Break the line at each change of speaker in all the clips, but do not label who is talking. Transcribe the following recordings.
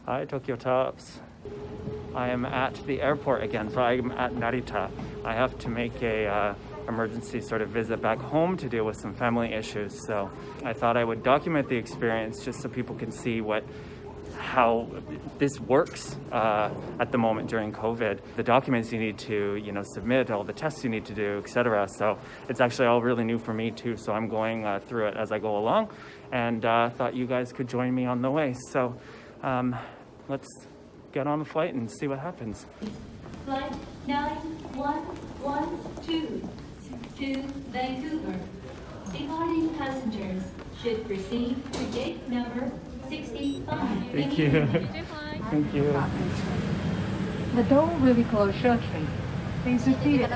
Hi, Tokyo Tops. I am at the airport again, so I'm at Narita. I have to make a emergency sort of visit back home to deal with some family issues. So I thought I would document the experience just so people can see how this works at the moment during COVID. The documents you need to, submit, all the tests you need to do, etc. So it's actually all really new for me too. So I'm going through it as I go along, and thought you guys could join me on the way. So let's get on the flight and see what happens.
Flight 9112 to Vancouver. Departing passengers should proceed to gate number 65.
Thank you. Thank you.
The door will be closed shortly. Please repeat it.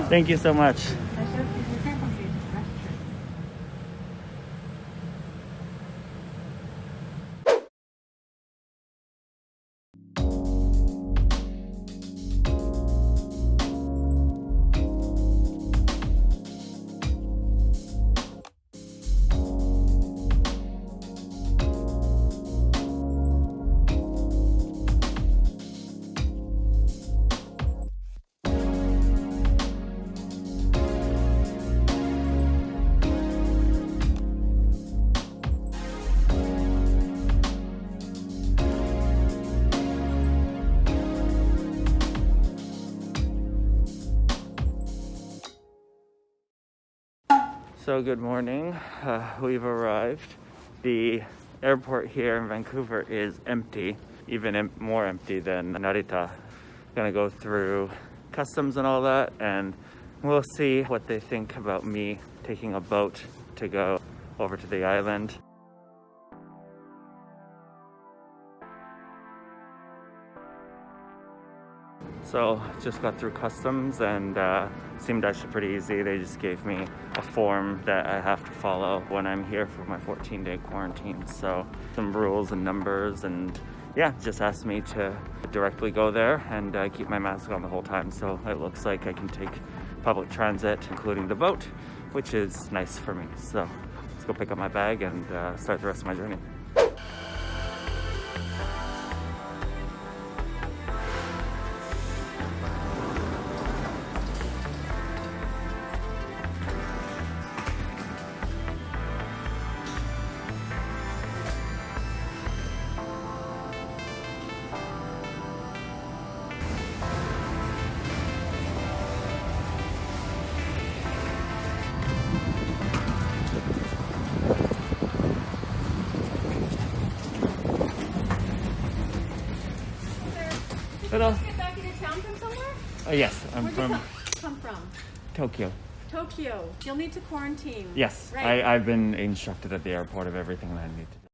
Thank you so much. So good morning. We've arrived. The airport here in Vancouver is empty, even more empty than Narita. Gonna go through customs and all that, and we'll see what they think about me taking a boat to go over to the island. So just got through customs and seemed actually pretty easy. They just gave me a form that I have to follow when I'm here for my 14-day quarantine. So some rules and numbers, and yeah, just asked me to directly go there and keep my mask on the whole time. So it looks like I can take public transit, including the boat, which is nice for me. So let's go pick up my bag and start the rest of my journey. Hello.
Just get back into town from somewhere?
Yes, I'm
Where'd
from
you come from?
Tokyo.
Tokyo. You'll need to quarantine.
Yes,
Right.
I've been instructed at the airport of everything that I need to do.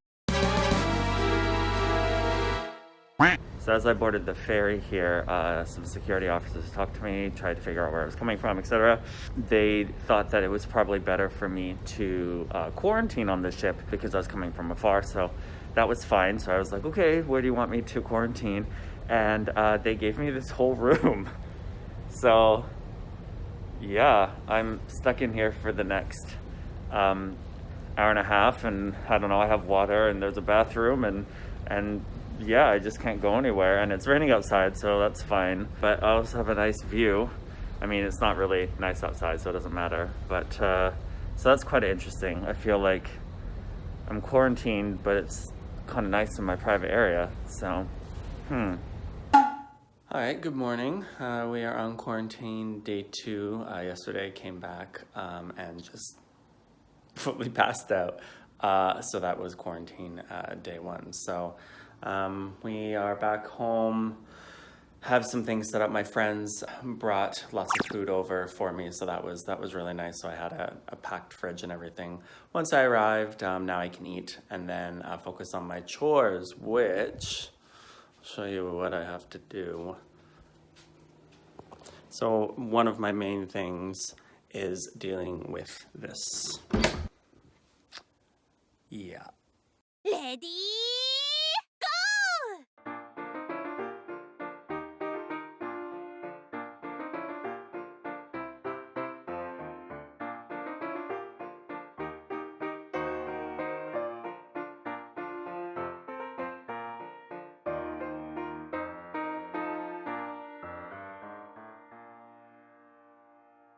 So as I boarded the ferry here, some security officers talked to me, tried to figure out where I was coming from, etc. They thought that it was probably better for me to quarantine on the ship because I was coming from afar, so that was fine. So I was like, okay, where do you want me to quarantine? And they gave me this whole room. So yeah, I'm stuck in here for the next hour and a half, and I don't know, I have water and there's a bathroom, and yeah, I just can't go anywhere, and it's raining outside, so that's fine, but I also have a nice view. I mean, it's not really nice outside, so it doesn't matter, but so that's quite interesting. I feel like I'm quarantined, but it's kind of nice in my private area, so All right, good morning. We are on quarantine day 2. Yesterday I came back and just fully passed out. So that was quarantine day 1. So we are back home, have some things set up. My friends brought lots of food over for me, so that was really nice. So I had a packed fridge and everything. Once I arrived, now I can eat and then focus on my chores, which show you what I have to do. So one of my main things is dealing with this. Yeah.
Ready, go!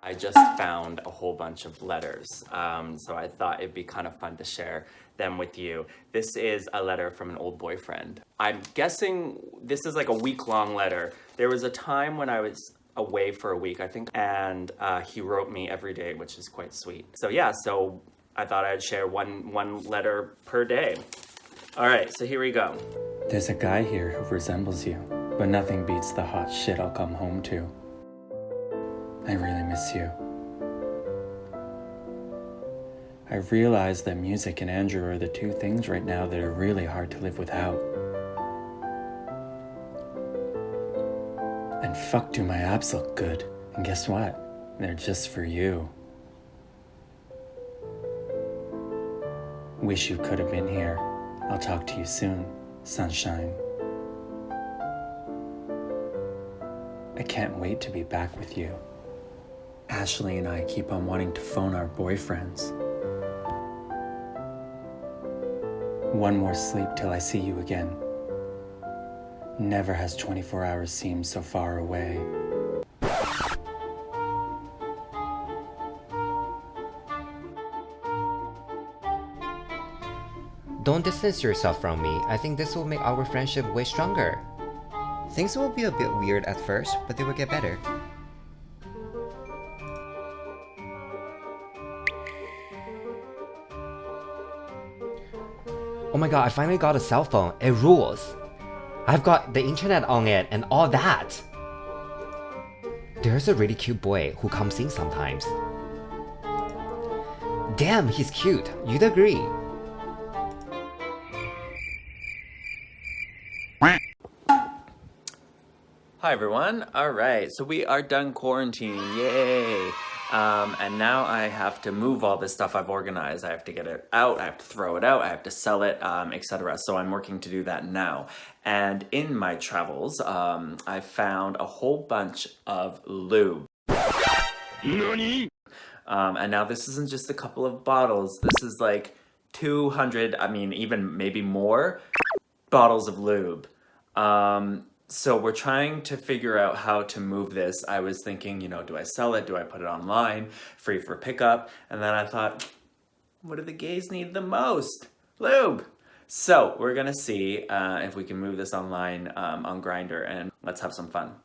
I just found a whole bunch of letters, so I thought it'd be kind of fun to share them with you. This is a letter from an old boyfriend. I'm guessing this is like a week-long letter. There was a time when I was away for a week, I think, and he wrote me every day, which is quite sweet. So yeah, so I thought I'd share one letter per day. All right, so here we go. There's a guy here who resembles you, but nothing beats the hot shit I'll come home to. I really miss you. I realize that music and Andrew are the two things right now that are really hard to live without. And fuck, do my abs look good. And guess what? They're just for you. Wish you could have been here. I'll talk to you soon, sunshine. I can't wait to be back with you. Ashley and I keep on wanting to phone our boyfriends. One more sleep till I see you again. Never has 24 hours seemed so far away.
Don't distance yourself from me. I think this will make our friendship way stronger. Things will be a bit weird at first, but they will get better. Oh my god, I finally got a cell phone. It rules. I've got the internet on it and all that. There's a really cute boy who comes in sometimes. Damn, he's cute. You'd agree.
Hi everyone. All right, so we are done quarantining. Yay! And now I have to move all this stuff I've organized. I have to get it out, I have to throw it out, I have to sell it, etc. So I'm working to do that now. And in my travels, I found a whole bunch of lube. NANI? And now this isn't just a couple of bottles. This is like 200, I mean, even maybe more bottles of lube. So we're trying to figure out how to move this. I was thinking, you know, do I sell it? Do I put it online, free for pickup? And then I thought, what do the gays need the most? Lube. So we're gonna see if we can move this online on Grindr, and let's have some fun.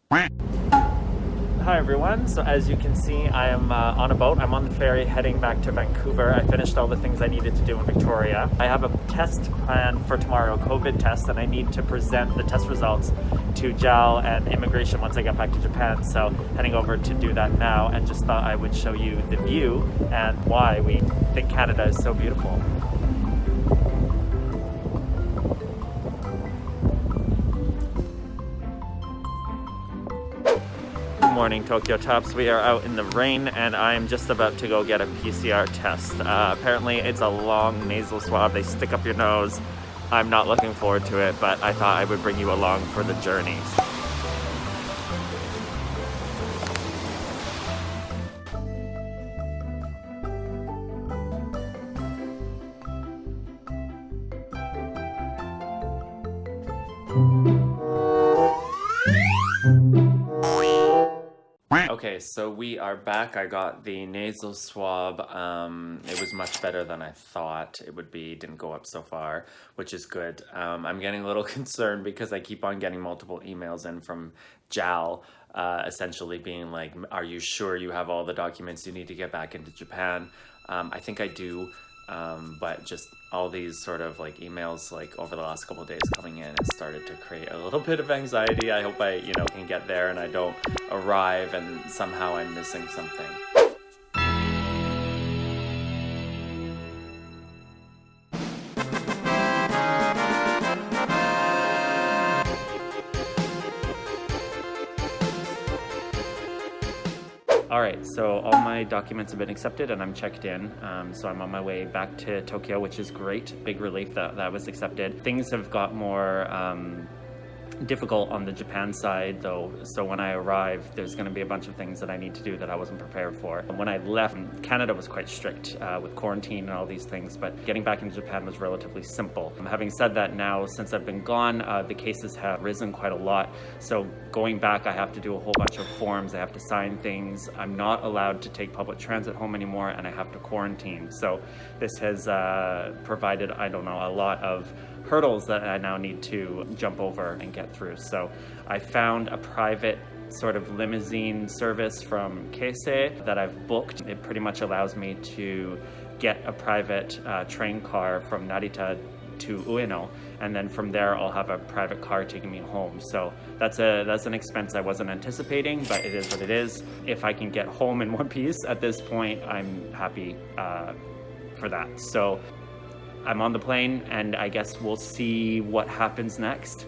Hi everyone, so as you can see I am on a boat. I'm on the ferry heading back to Vancouver. I finished all the things I needed to do in Victoria. I have a test planned for tomorrow, a COVID test, and I need to present the test results to JAL and immigration once I get back to Japan. So heading over to do that now, and just thought I would show you the view and why we think Canada is so beautiful. Morning, Tokyo Tops. We are out in the rain and I'm just about to go get a PCR test. Apparently it's a long nasal swab. They stick up your nose. I'm not looking forward to it, but I thought I would bring you along for the journey. Okay, so we are back. I got the nasal swab. It was much better than I thought it would be. Didn't go up so far, which is good. I'm getting a little concerned because I keep on getting multiple emails in from JAL, essentially being like, are you sure you have all the documents you need to get back into Japan? I think I do. But just all these sort of like emails like over the last couple of days coming in, it started to create a little bit of anxiety. I hope I, can get there and I don't arrive and somehow I'm missing something. Alright, so all my documents have been accepted and I'm checked in, so I'm on my way back to Tokyo, which is great. Big relief that was accepted. Things have got more difficult on the Japan side though, so when I arrive there's going to be a bunch of things that I need to do that I wasn't prepared for. When I left, Canada was quite strict with quarantine and all these things, but getting back into Japan was relatively simple. Having said that, now since I've been gone, the cases have risen quite a lot, so going back I have to do a whole bunch of forms, I have to sign things, I'm not allowed to take public transit home anymore, and I have to quarantine. So this has provided, I don't know, a lot of hurdles that I now need to jump over and get through. So I found a private sort of limousine service from Keisei that I've booked. It pretty much allows me to get a private train car from Narita to Ueno, and then from there I'll have a private car taking me home. So that's an expense I wasn't anticipating, but it is what it is. If I can get home in one piece at this point, I'm happy for that. So I'm on the plane, and I guess we'll see what happens next.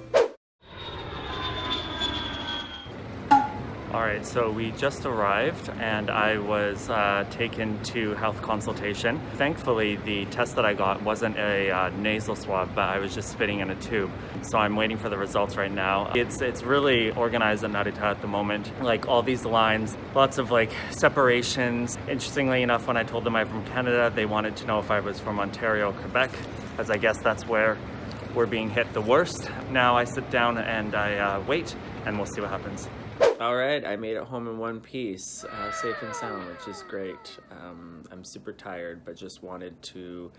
Alright, so we just arrived and I was taken to health consultation. Thankfully, the test that I got wasn't a nasal swab, but I was just spitting in a tube. So I'm waiting for the results right now. It's really organized in Narita at the moment. Like all these lines, lots of like separations. Interestingly enough, when I told them I'm from Canada, they wanted to know if I was from Ontario, Quebec, as I guess that's where we're being hit the worst. Now I sit down and I wait, and we'll see what happens. All right, I made it home in one piece, safe and sound, which is great. I'm super tired, but just wanted to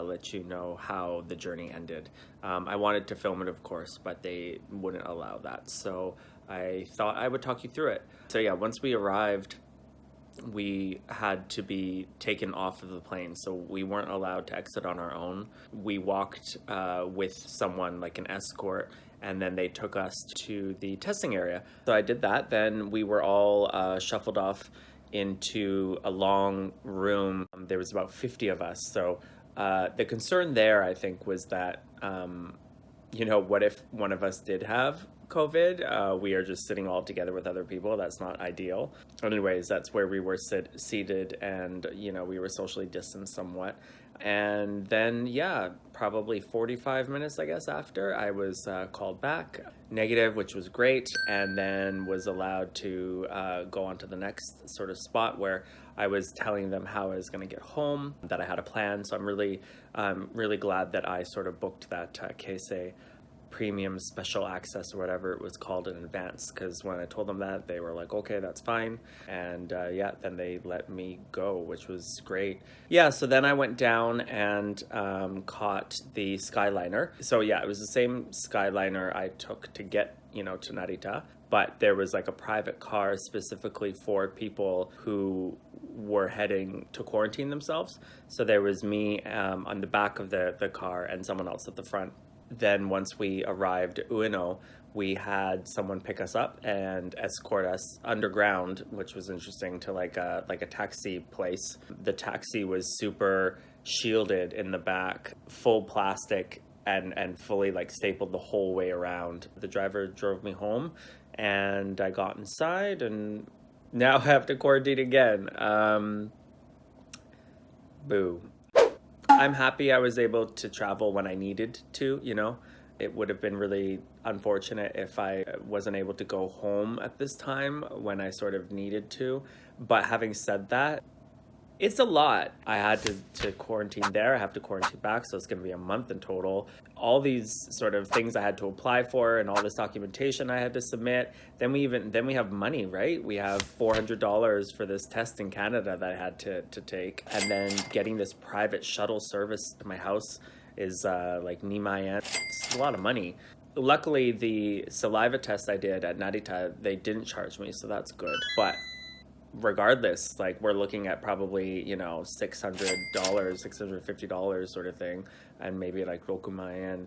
let you know how the journey ended. I wanted to film it, of course, but they wouldn't allow that. So I thought I would talk you through it. So yeah, once we arrived, we had to be taken off of the plane, so we weren't allowed to exit on our own. We walked with someone, like an escort, and then they took us to the testing area. So I did that. Then we were all shuffled off into a long room. There was about 50 of us. So the concern there, I think, was that, what if one of us did have COVID? We are just sitting all together with other people. That's not ideal. Anyways, that's where we were seated, and we were socially distanced somewhat. And then probably 45 minutes I guess after, I was called back negative, which was great, and then was allowed to go on to the next sort of spot where I was telling them how I was going to get home, that I had a plan. So I'm really glad that I sort of booked that Keisei premium special access or whatever it was called in advance, because when I told them that, they were like, okay, that's fine. And then they let me go, which was great. So then I went down and caught the Skyliner. So it was the same Skyliner I took to get
to Narita. But there was like a private car specifically for people who were heading to quarantine themselves. So there was me on the back of the car and someone else at the front. Then once we arrived at Ueno, we had someone pick us up and escort us underground, which was interesting, to like a taxi place. The taxi was super shielded in the back, full plastic, and fully like stapled the whole way around. The driver drove me home and I got inside and now have to quarantine again. Boo. I'm happy I was able to travel when I needed to, It would have been really unfortunate if I wasn't able to go home at this time when I sort of needed to. But having said that, it's a lot. I had to quarantine there. I have to quarantine back, so it's going to be a month in total. All these sort of things I had to apply for and all this documentation I had to submit. Then we have money, right? We have $400 for this test in Canada that I had to take. And then getting this private shuttle service to my house is like VYEN. It's a lot of money. Luckily, the saliva test I did at Narita, they didn't charge me, so that's good. But regardless, like we're looking at probably, $600, $650 sort of thing, and maybe like VYEN.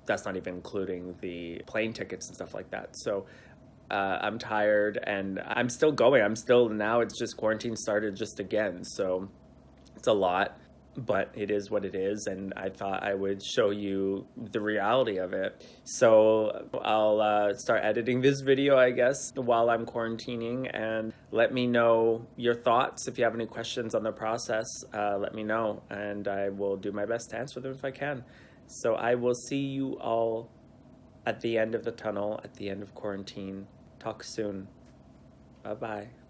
That's not even including the plane tickets and stuff like that. So I'm tired and I'm still going. Now it's just quarantine started just again. So it's a lot, but it is what it is. And I thought I would show you the reality of it. So I'll start editing this video, I guess, while I'm quarantining, and let me know your thoughts. If you have any questions on the process, let me know, and I will do my best to answer them if I can. So I will see you all at the end of the tunnel, at the end of quarantine. Talk soon. Bye-bye.